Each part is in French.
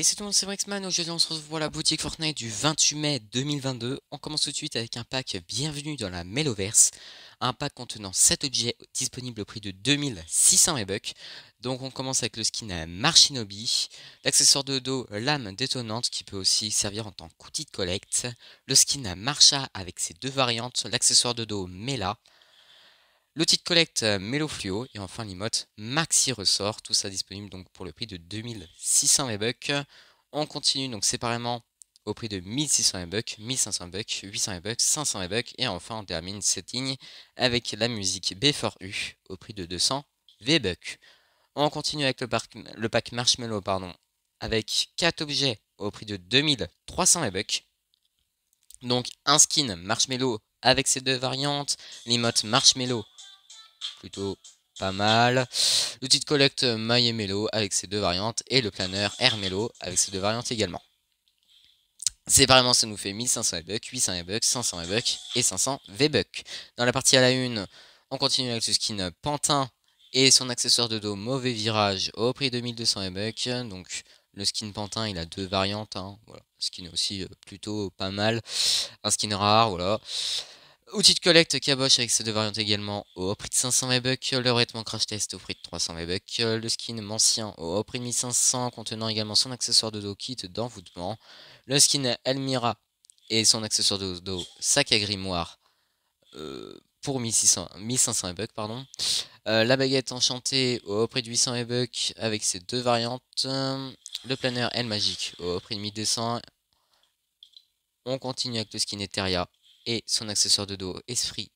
c'est tout le monde, c'est Brixman. Aujourd'hui, on se retrouve pour la boutique Fortnite du 28 mai 2022. On commence tout de suite avec un pack Bienvenue dans la Meloverse. Un pack contenant 7 objets disponibles au prix de 2600 V-Bucks. Donc, on commence avec le skin Marshinobi, l'accessoire de dos Lame détonante qui peut aussi servir en tant qu'outil de collecte, le skin Marsha avec ses deux variantes, l'accessoire de dos Mela, l'outil de collecte Melo Fluo et enfin l'emote Maxi Ressort, tout ça disponible donc pour le prix de 2600 V-Bucks. On continue donc séparément au prix de 1600 V-Bucks, 1500 V-Bucks, 800 V-Bucks, 500 V-Bucks et enfin on termine cette ligne avec la musique B4U au prix de 200 V-Bucks. On continue avec le pack Marshmallow avec 4 objets au prix de 2300 V-Bucks. Donc un skin Marshmallow avec ses deux variantes, l'emote Marshmallow plutôt pas mal, l'outil de collecte My Melo avec ses deux variantes et le planeur Air Melo avec ses deux variantes également. Séparément, ça nous fait 1500 V-Bucks, 800 V-Bucks, 500 V-Bucks et 500 V-Bucks. Dans la partie à la une, on continue avec ce skin Pantin et son accessoire de dos Mauvais Virage au prix de 1200 V-Bucks. Donc le skin Pantin, il a deux variantes, hein. Voilà. Skin aussi plutôt pas mal. Un skin rare, voilà. Outil de collecte Caboche avec ses deux variantes également au prix de 500 V-Bucks, le vêtement Crash Test au prix de 300 V-Bucks, le skin Mancien au prix de 1500 contenant également son accessoire de dos kit d'envoûtement, le skin Elmira et son accessoire de dos sac à grimoire pour 1500 V-Bucks, pardon. La baguette enchantée au prix de 800 V-Bucks avec ses deux variantes, le planeur L magique au prix de 1200. On continue avec le skin Eteria et son accessoire de dos Esprit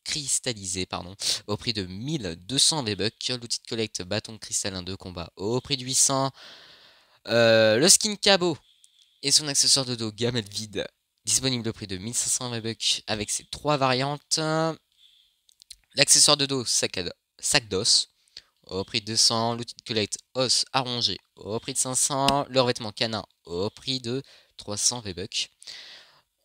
cristallisé au prix de 1200 V-Bucks, l'outil de collecte bâton cristallin de combat au prix de 800, le skin Cabo et son accessoire de dos gamelle vide disponible au prix de 1500 V-Bucks avec ses trois variantes, l'accessoire de dos sac d'os au prix de 200, l'outil de collecte os arrangé au prix de 500, le revêtement canin au prix de 300 V-Bucks.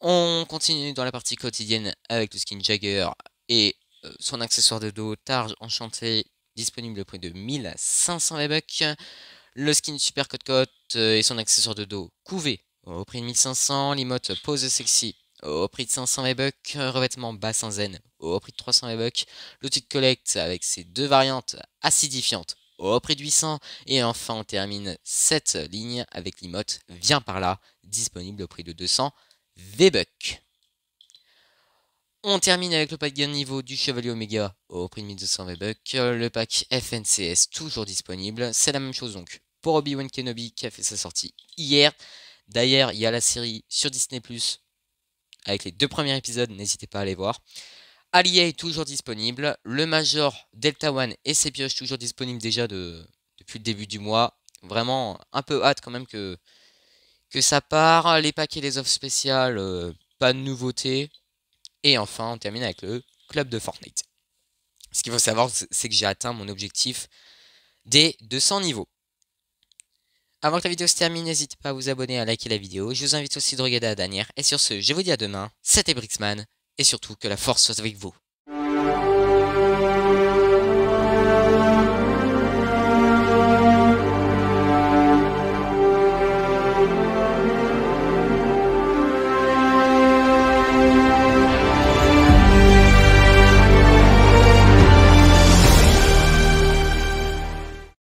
On continue dans la partie quotidienne avec le skin Jagger et son accessoire de dos Targe enchanté disponible au prix de 1500 V-Bucks. Le skin Super Cote et son accessoire de dos Couvé au prix de 1500. L'emote Pose Sexy au prix de 500 V-Bucks. Revêtement Bassin Zen au prix de 300 V-Bucks. L'outil de collecte avec ses deux variantes acidifiantes au prix de 800. Et enfin on termine cette ligne avec l'emote Viens par là disponible au prix de 200 V-Bucks. On termine avec le pack gain niveau du Chevalier Omega au prix de 1200 V-Bucks. Le pack FNCS toujours disponible. C'est la même chose donc pour Obi-Wan Kenobi qui a fait sa sortie hier. D'ailleurs, il y a la série sur Disney Plus avec les deux premiers épisodes, n'hésitez pas à aller voir. Allié est toujours disponible. Le Major Delta One et ses pioches toujours disponibles déjà depuis le début du mois. Vraiment un peu hâte quand même que ça part. Les packs et les offres spéciales, pas de nouveautés. Et enfin, on termine avec le club de Fortnite. Ce qu'il faut savoir, c'est que j'ai atteint mon objectif des 200 niveaux. Avant que la vidéo se termine, n'hésitez pas à vous abonner, à liker la vidéo. Je vous invite aussi de regarder la dernière. Et sur ce, je vous dis à demain. C'était Brixman. Et surtout, que la force soit avec vous.